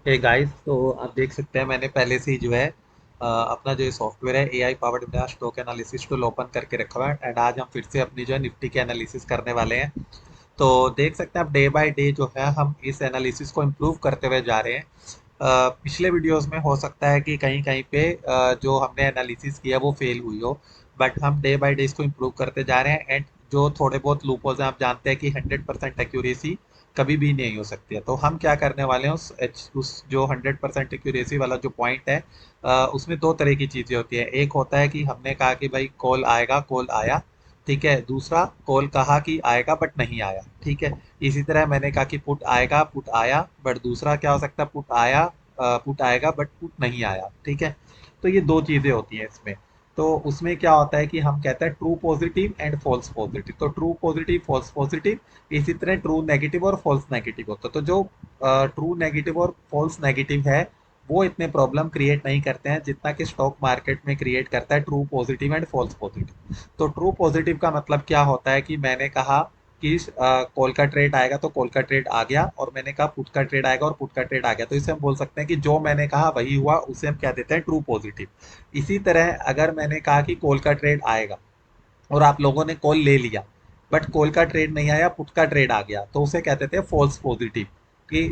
Hey guys, तो आप देख सकते हैं मैंने पहले से ही जो है अपना जो सॉफ्टवेयर है AI powered India stock analysis tool open करके रखा हुआ है। एंड आज हम फिर से अपनी जो है निफ्टी की एनालिसिस करने वाले हैं। तो देख सकते हैं आप डे बाय डे जो है हम इस एनालिसिस को इम्प्रूव करते हुए जा रहे हैं। पिछले वीडियोस में हो सकता है कि कहीं कहीं पे जो हमने एनालिसिस किया वो फेल हुई हो, बट हम डे बाय डे इसको इम्प्रूव करते जा रहे हैं। एंड जो थोड़े बहुत लूपहोल्स हैं, आप जानते हैं कि 100% एक्यूरेसी कभी भी नहीं हो सकती है। तो हम क्या करने वाले हैं, उस जो 100% एक्यूरेसी वाला जो पॉइंट है, उसमें दो तरह की चीज़ें होती है। एक होता है कि हमने कहा कि भाई कॉल आएगा, कॉल आया, ठीक है। दूसरा, कॉल कहा कि आएगा बट नहीं आया, ठीक है। इसी तरह मैंने कहा कि पुट आएगा, पुट आया, बट दूसरा क्या हो सकता है, पुट आया, पुट आएगा बट पुट नहीं आया, ठीक है। तो ये दो चीज़ें होती हैं इसमें। तो उसमें क्या होता है कि हम कहते हैं true positive and false positive. तो ट्रू पॉजिटिव, फॉल्स पॉजिटिव, इसी तरह ट्रू नेगेटिव और फॉल्स नेगेटिव होता है। तो जो ट्रू नेगेटिव और फॉल्स नेगेटिव है वो इतने प्रॉब्लम क्रिएट नहीं करते हैं जितना कि स्टॉक मार्केट में क्रिएट करता है true positive and false positive. तो ट्रू पॉजिटिव का मतलब क्या होता है कि मैंने कहा कि कॉल का ट्रेड आएगा तो कॉल का ट्रेड आ गया, और मैंने कहा पुट का ट्रेड आएगा और पुट का ट्रेड आ गया, तो इसे हम बोल सकते हैं कि जो मैंने कहा वही हुआ, उसे हम क्या देते हैं, ट्रू पॉजिटिव। इसी तरह अगर मैंने कहा कि कॉल का ट्रेड आएगा और आप लोगों ने कॉल ले लिया, बट कॉल का ट्रेड नहीं आया, पुट का ट्रेड आ गया, तो उसे कहते थे फॉल्स पॉजिटिव। कि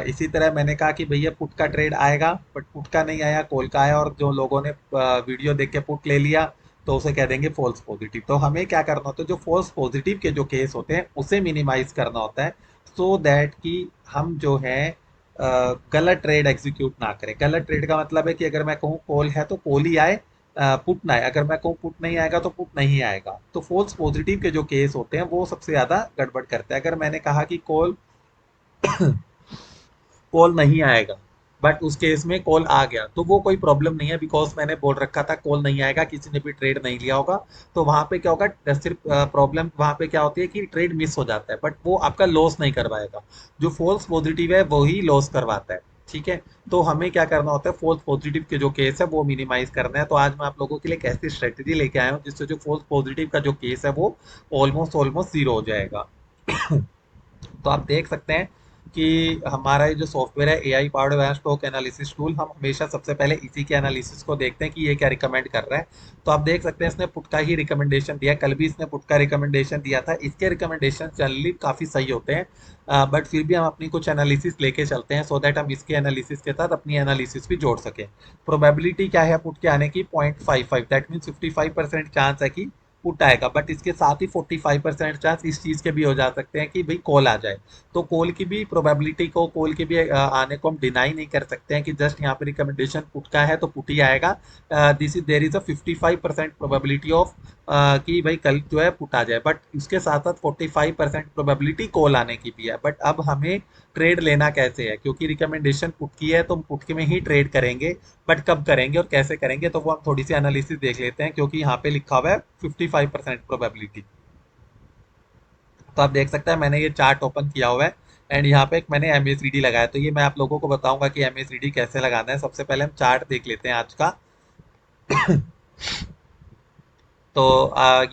इसी तरह मैंने कहा कि भैया पुट का ट्रेड आएगा बट पुट का नहीं आया, कॉल का आया, और जो लोगों ने वीडियो देख के पुट ले लिया, तो उसे कह देंगे फॉल्स पॉजिटिव। तो हमें क्या करना होता है, जो फॉल्स पॉजिटिव के जो केस होते हैं उसे मिनिमाइज करना होता है, सो दैट कि हम जो है गलत ट्रेड एग्जीक्यूट ना करें। गलत ट्रेड का मतलब है कि अगर मैं कहूँ कॉल है तो कॉल ही आए, पुट ना आए। अगर मैं कहूँ पुट नहीं आएगा तो पुट नहीं आएगा। तो फॉल्स पॉजिटिव के जो केस होते हैं वो सबसे ज्यादा गड़बड़ करते हैं। अगर मैंने कहा कि कॉल कॉल नहीं आएगा, बट उस केस में कॉल आ गया, तो वो कोई प्रॉब्लम नहीं है, बिकॉज मैंने बोल रखा था कॉल नहीं आएगा, किसी ने भी ट्रेड नहीं लिया होगा। तो वहां पे क्या होगा, सिर्फ प्रॉब्लम वहां पे क्या होती है कि ट्रेड मिस हो जाता है, बट वो आपका लॉस नहीं करवाएगा। जो फॉल्स पॉजिटिव है वही लॉस करवाता है, ठीक है। तो हमें क्या करना होता है, फॉल्स पॉजिटिव के जो केस है वो मिनिमाइज करना है। तो आज मैं आप लोगों के लिए एक ऐसी स्ट्रेटेजी लेके आया हूँ जिससे जो फॉल्स पॉजिटिव का जो केस है वो ऑलमोस्ट ऑलमोस्ट जीरो हो जाएगा। तो आप देख सकते हैं कि हमारा ये जो सॉफ्टवेयर है AI powered by stock analysis tool, हम हमेशा सबसे पहले इसी के एनालिसिस को देखते हैं कि ये क्या रिकमेंड कर रहा है। तो आप देख सकते हैं इसने पुट का ही रिकमेंडेशन दिया, कल भी इसने पुट का रिकमेंडेशन दिया था। इसके रिकमेंडेशन जनरली काफ़ी सही होते हैं, बट फिर भी हम अपनी कुछ एनालिसिस लेके चलते हैं, सो दैट हम इसके एनालिसिस के साथ अपनी एनालिसिस भी जोड़ सकें। प्रोबेबिलिटी क्या है पुट के आने की, 0.55, दैट मीन 55% चांस है कि पुट आएगा, बट इसके साथ ही 45% चांस इस चीज के भी हो जा सकते हैं कि भाई कॉल आ जाए। तो कॉल की भी प्रोबेबिलिटी को, कॉल के भी आने को हम डिनाई नहीं कर सकते हैं कि जस्ट यहाँ पे रिकमेंडेशन पुट का है तो पुट ही आएगा। This is there is a 55% probability of कि भाई कल जो है पुट आ जाए, बट इसके साथ साथ 45% प्रोबेबिलिटी कॉल आने की भी है। बट अब हमें ट्रेड लेना कैसे है, क्योंकि रिकमेंडेशन पुट की है तो हम पुट के में ही ट्रेड करेंगे, बट कब करेंगे और कैसे करेंगे तो वो हम थोड़ी सी एनालिसिस देख लेते हैं, क्योंकि यहाँ पे लिखा हुआ है 55% प्रोबेबिलिटी। तो आप देख सकते हैं मैंने ये चार्ट ओपन किया हुआ है, एंड यहाँ पे एक मैंने एमएसीडी लगाया। तो ये मैं आप लोगों को बताऊंगा कि एमएसीडी कैसे लगाना है। सबसे पहले हम चार्ट देख लेते हैं आज का। तो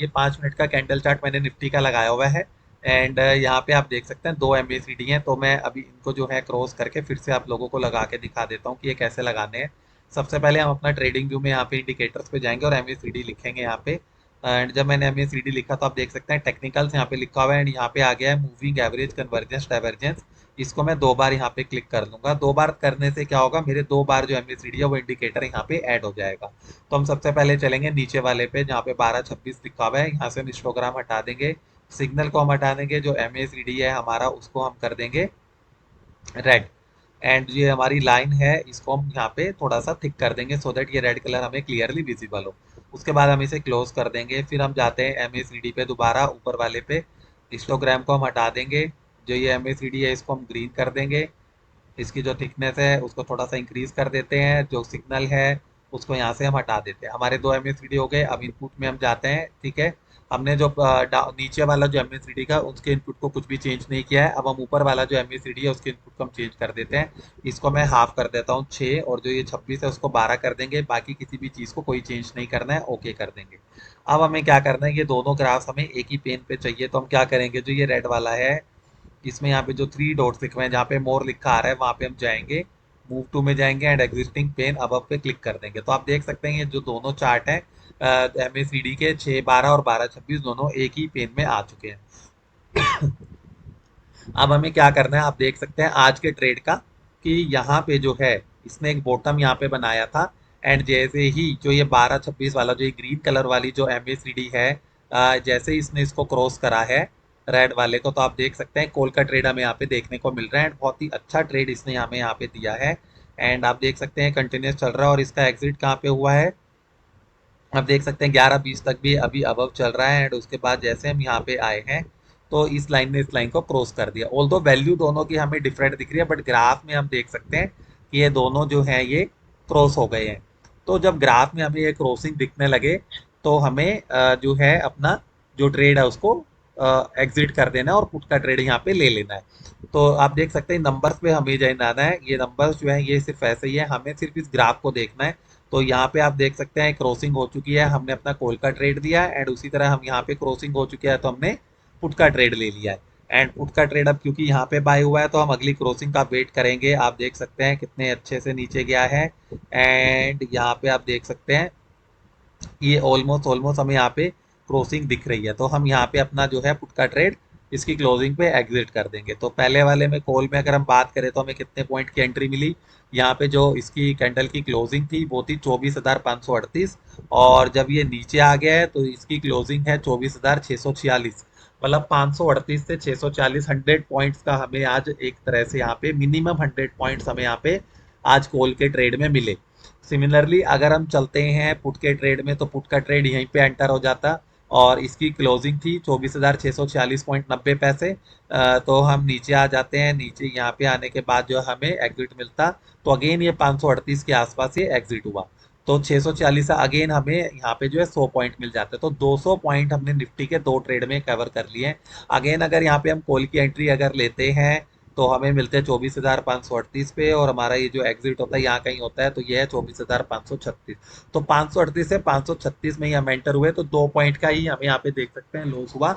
ये 5 मिनट का कैंडल चार्ट मैंने निफ्टी का लगाया हुआ है। एंड यहाँ पे आप देख सकते हैं दो एमएसीडी हैं, तो मैं अभी इनको जो है क्रॉस करके फिर से आप लोगों को लगा के दिखा देता हूँ कि ये कैसे लगाने हैं। सबसे पहले हम अपना ट्रेडिंग व्यू में यहाँ पे इंडिकेटर्स पे जाएंगे और एमएसीडी लिखेंगे यहाँ पे। एंड जब मैंने एमएसीडी लिखा तो आप देख सकते हैं टेक्निकल्स यहाँ पे लिखा हुआ है, एंड यहाँ पे आ गया है मूविंग एवरेज कन्वर्जेंस डाइवर्जेंस। इसको मैं दो बार यहाँ पे क्लिक कर लूंगा। दो बार करने से क्या होगा, मेरे दो बार जो एमएसीडी है वो इंडिकेटर यहाँ पे ऐड हो जाएगा। तो हम सबसे पहले चलेंगे नीचे वाले पे जहाँ पे 1226 लिखा हुआ है, यहाँ से हम हिस्टोग्राम हटा देंगे। सिग्नल को हम हटा देंगे, जो एमएसीडी है हमारा उसको हम कर देंगे रेड। एंड ये हमारी लाइन है, इसको हम यहाँ पे थोड़ा सा थिक कर देंगे सो दैट ये रेड कलर हमें क्लियरली विजिबल हो। उसके बाद हम इसे क्लोज कर देंगे। फिर हम जाते हैं एमएसीडी पे दोबारा ऊपर वाले पे, हिस्टोग्राम को हम हटा देंगे। जो ये एमएसीडी है इसको हम ग्रीन कर देंगे। इसकी जो थिकनेस है उसको थोड़ा सा इंक्रीज कर देते हैं। जो सिग्नल है उसको यहाँ से हम हटा देते हैं। हमारे दो एमएससीडी हो गए। अब इनपुट में हम जाते हैं, ठीक है। हमने जो नीचे वाला जो एमएससीडी का उसके इनपुट को कुछ भी चेंज नहीं किया है। अब हम ऊपर वाला जो एमएससीडी है उसके इनपुट को हम चेंज कर देते हैं। इसको मैं हाफ कर देता हूँ 6, और जो ये 26 है उसको 12 कर देंगे। बाकी किसी भी चीज़ को कोई चेंज नहीं करना है, ओके कर देंगे। अब हमें क्या करना है, ये दोनों ग्राफ्स हमें एक ही पेन पे चाहिए, तो हम क्या करेंगे, जो ये रेड वाला है इसमें यहाँ पे जो थ्री डॉट्स लिखे हुए हैं जहाँ पे मोर लिखा आ रहा है वहां पे हम जाएंगे। मूव टू में जाएंगे एंड एग्जिस्टिंग पेन अबव पे क्लिक कर देंगे। तो आप देख सकते हैं ये जो दोनों चार्ट है MACD के 6-12 और 12-26 दोनों एक ही पेन में आ चुके हैं। अब हमें क्या करना है, आप देख सकते हैं आज के ट्रेड का कि यहाँ पे जो है इसने एक बॉटम यहाँ पे बनाया था एंड जैसे ही जो ये 12-26 वाला जो ये ग्रीन कलर वाली जो MACD है जैसे ही इसने इसको क्रॉस करा है रेड वाले को, तो आप देख सकते हैं कॉल का ट्रेड हमें यहाँ पे देखने को मिल रहा है एंड बहुत ही अच्छा ट्रेड इसने हमें यहाँ पे दिया है। एंड आप देख सकते हैं कंटिन्यूस चल रहा है और इसका एग्जिट कहाँ पे हुआ है, आप देख सकते हैं 11-20 तक भी अभी अबव चल रहा है एंड उसके बाद जैसे हम यहाँ पे आए हैं तो इस लाइन ने इस लाइन को क्रॉस कर दिया। ऑल्दो वैल्यू दोनों की हमें डिफरेंट दिख रही है बट ग्राफ में हम देख सकते हैं कि ये दोनों जो हैं ये क्रॉस हो गए हैं। तो जब ग्राफ में हमें ये क्रॉसिंग दिखने लगे तो हमें जो है अपना जो ट्रेड है उसको एग्जिट कर देना है और पुट का ट्रेड यहाँ पे ले लेना है। तो आप देख सकते हैं नंबर्स पे हमें जाना है, ये नंबर्स जो है ये सिर्फ ऐसे ही है, हमें सिर्फ इस ग्राफ को देखना है। तो यहाँ पे आप देख सकते हैं क्रॉसिंग हो चुकी है, हमने अपना कॉल का ट्रेड दिया है एंड उसी तरह हम यहाँ पे क्रॉसिंग हो चुकी है तो हमने पुट का ट्रेड ले लिया है। एंड पुट का ट्रेड अब क्योंकि यहाँ पे बाय हुआ है तो हम अगली क्रॉसिंग का वेट करेंगे। आप देख सकते हैं कितने अच्छे से नीचे गया है एंड यहाँ पे आप देख सकते हैं ये ऑलमोस्ट ऑलमोस्ट हमें यहाँ पे क्रॉसिंग दिख रही है। तो हम यहाँ पे अपना जो है पुट का ट्रेड इसकी क्लोजिंग पे एग्जिट कर देंगे। तो पहले वाले में कॉल में अगर हम बात करें तो हमें कितने पॉइंट की एंट्री मिली, यहाँ पे जो इसकी कैंडल की क्लोजिंग थी वो थी 24,538 और जब ये नीचे आ गया है तो इसकी क्लोजिंग है 24,646। मतलब 538 से 640 100 पॉइंट्स का हमें आज एक तरह से यहाँ पे मिनिमम 100 पॉइंट्स हमें यहाँ पे आज कॉल के ट्रेड में मिले। सिमिलरली अगर हम चलते हैं पुट के ट्रेड में तो पुट का ट्रेड यहीं पे एंटर हो जाता और इसकी क्लोजिंग थी 24,646.90 पैसे। तो हम नीचे आ जाते हैं, नीचे यहाँ पे आने के बाद जो हमें एग्जिट मिलता तो अगेन ये 538 के आसपास ये एग्जिट हुआ। तो 640 से अगेन हमें यहाँ पे जो है 100 पॉइंट मिल जाते हैं। तो 200 पॉइंट हमने निफ्टी के दो ट्रेड में कवर कर लिए हैं। अगेन अगर यहाँ पे हम कॉल की एंट्री अगर लेते हैं तो हमें मिलते हैं 24,538 पे और हमारा ये जो एग्जिट होता है यहाँ कहीं होता है तो ये है 24,536। तो 538 से 536 में ही हम एंटर हुए तो 2 पॉइंट का ही हमें यहाँ पे देख सकते हैं लॉस हुआ।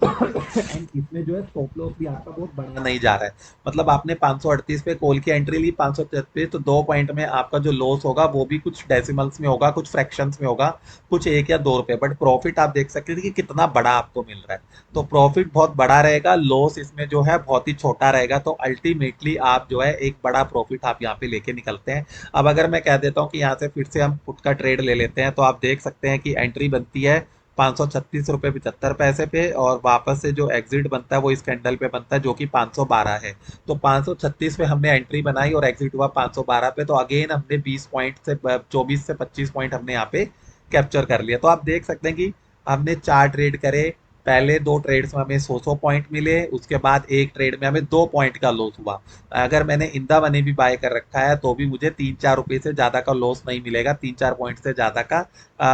एंड इसमें जो है स्टॉप लॉस भी आपका बहुत बढ़ा नहीं जा रहा है। मतलब आपने 538 पे कॉल की एंट्री ली 533 तो 2 पॉइंट में आपका जो लॉस होगा वो भी कुछ डेसिमल्स में होगा, कुछ फ्रैक्शंस में होगा, कुछ 1 या 2 रुपए, बट प्रॉफिट आप देख सकते हैं कि कितना बड़ा आपको मिल रहा है। तो प्रॉफिट बहुत बड़ा रहेगा, लॉस इसमें जो है बहुत ही छोटा रहेगा। तो अल्टीमेटली आप जो है एक बड़ा प्रॉफिट आप यहाँ पे लेके निकलते हैं। अब अगर मैं कह देता हूँ कि यहाँ से फिर से हम पुट का ट्रेड ले लेते हैं तो आप देख सकते हैं कि एंट्री बनती है 536 रुपये 75 पैसे पे और वापस से जो एग्जिट बनता है वो इस कैंडल पे बनता है जो कि 512 है। तो 536 पे हमने एंट्री बनाई और एग्जिट हुआ 512 पे, तो अगेन हमने 20 पॉइंट से 24 से 25 पॉइंट हमने यहाँ पे कैप्चर कर लिया। तो आप देख सकते हैं कि हमने 4 ट्रेड करे, पहले 2 ट्रेड्स में हमें 100 पॉइंट मिले, उसके बाद एक ट्रेड में हमें 2 पॉइंट का लॉस हुआ। अगर मैंने इंदा मनी भी बाय कर रखा है तो भी मुझे 3-4 रुपए से ज्यादा का लॉस नहीं मिलेगा, 3-4 पॉइंट से ज्यादा का।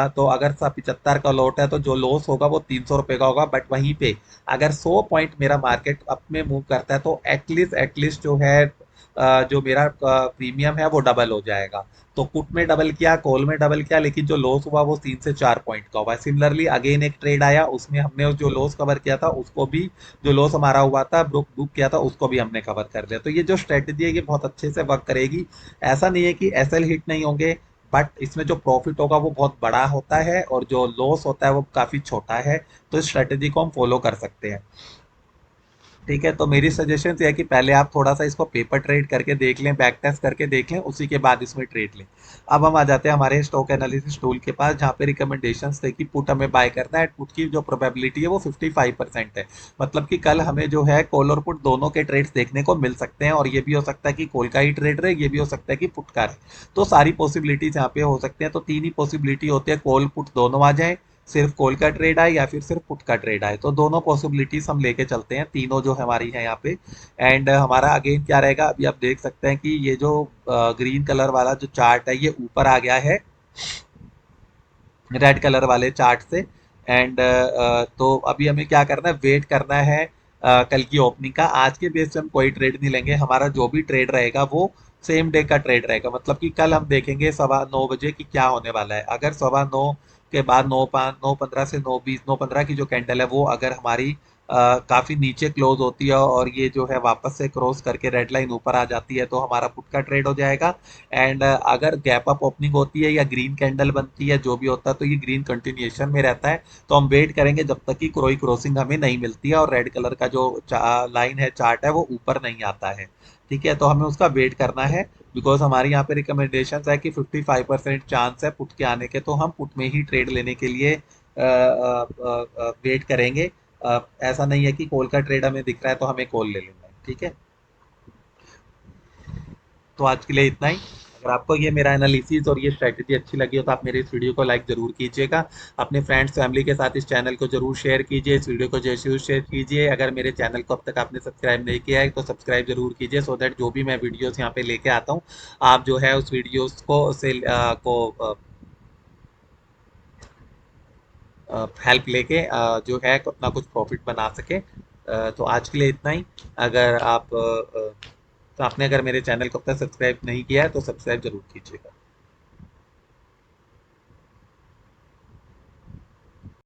तो अगर 75 का लॉट है तो जो लॉस होगा वो 300 रुपए का होगा। बट वहीं पे अगर 100 पॉइंट मेरा मार्केट अप में मूव करता है तो एटलीस्ट जो है जो मेरा प्रीमियम है वो डबल हो जाएगा। तो पुट में डबल किया, कॉल में डबल किया, लेकिन जो लॉस हुआ वो 3 से 4 पॉइंट का हुआ। सिमिलरली अगेन एक ट्रेड आया उसमें हमने जो लॉस कवर किया था उसको भी, जो लॉस हमारा हुआ था बुक किया था उसको भी हमने कवर कर लिया। तो ये जो स्ट्रेटजी है ये बहुत अच्छे से वर्क करेगी। ऐसा नहीं है कि एसएल हिट नहीं होंगे, बट इसमें जो प्रॉफिट होगा वो बहुत बड़ा होता है और जो लॉस होता है वो काफी छोटा है। तो इस स्ट्रेटेजी को हम फॉलो कर सकते हैं। ठीक है, तो मेरी सजेशन ये है कि पहले आप थोड़ा सा इसको पेपर ट्रेड करके देख लें, बैक टेस्ट करके देख लें, उसी के बाद इसमें ट्रेड लें। अब हम आ जाते हैं हमारे स्टॉक एनालिसिस टूल के पास जहाँ पे रिकमेंडेशंस थे कि पुट हमें बाय करना है। पुट की जो प्रोबेबिलिटी है वो 55% है। मतलब कि कल हमें जो है कॉल और पुट दोनों के ट्रेड्स देखने को मिल सकते हैं और ये भी हो सकता है कि कॉल का ही ट्रेड रहे, ये भी हो सकता है कि पुट का रहे। तो सारी पॉसिबिलिटीज यहाँ पे हो सकते हैं। तो तीन ही पॉसिबिलिटी होती है, कॉल पुट दोनों आ जाए, सिर्फ कॉल का ट्रेड आए या फिर सिर्फ पुट का ट्रेड आए। तो दोनों पॉसिबिलिटीज हम लेके चलते हैं, तीनों जो हमारी है यहाँ पे। एंड हमारा अगेन क्या रहेगा, अभी आप देख सकते हैं कि ये जो ग्रीन कलर वाला जो चार्ट है ये ऊपर आ गया है रेड कलर वाले चार्ट से। एंड तो अभी हमें क्या करना है, वेट करना है कल की ओपनिंग का। आज के बेस पे हम कोई ट्रेड नहीं लेंगे, हमारा जो भी ट्रेड रहेगा वो सेम डे का ट्रेड रहेगा। मतलब कि कल हम देखेंगे 9:15 कि क्या होने वाला है। अगर 9:15 के बाद 9:15 से 9:20 9:15 की जो कैंडल है वो अगर हमारी काफी नीचे क्लोज होती है और ये जो है वापस से क्रॉस करके रेड लाइन ऊपर आ जाती है, तो हमारा पुट का ट्रेड हो जाएगा। एंड अगर गैप अप ओपनिंग होती है या ग्रीन कैंडल बनती है, जो भी होता है, तो ये ग्रीन कंटिन्यूएशन में रहता है। तो हम वेट करेंगे जब तक कि कोई क्रॉसिंग हमें नहीं मिलती है और रेड कलर का जो लाइन है, चार्ट है, वो ऊपर नहीं आता है। ठीक है, तो हमें उसका वेट करना है। बिकॉज हमारी यहाँ पे रिकमेंडेशन है कि 55% चांस है पुट के आने के, तो हम पुट में ही ट्रेड लेने के लिए वेट करेंगे। ऐसा नहीं है कि कॉल का ट्रेड हमें दिख रहा है तो हमें कॉल ले लेना है। ठीक है, तो आज के लिए इतना ही। अगर आपको ये मेरा एनालिसिस और ये स्ट्रैटेजी अच्छी लगी हो तो आप मेरे इस वीडियो को लाइक जरूर कीजिएगा। अपने फ्रेंड्स फैमिली के साथ इस चैनल को जरूर शेयर कीजिए, इस वीडियो को जरूर शेयर कीजिए। अगर मेरे चैनल को अब तक आपने सब्सक्राइब नहीं किया है तो सब्सक्राइब जरूर कीजिए, सो दैट जो भी मैं वीडियोस यहाँ पे लेके आता हूँ, आप जो है उस वीडियोस को हेल्प लेके जो है अपना कुछ प्रॉफिट बना सके। तो आज के लिए इतना ही। अगर आप तो आपने अगर मेरे चैनल को अब तक सब्सक्राइब नहीं किया है तो सब्सक्राइब जरूर कीजिएगा।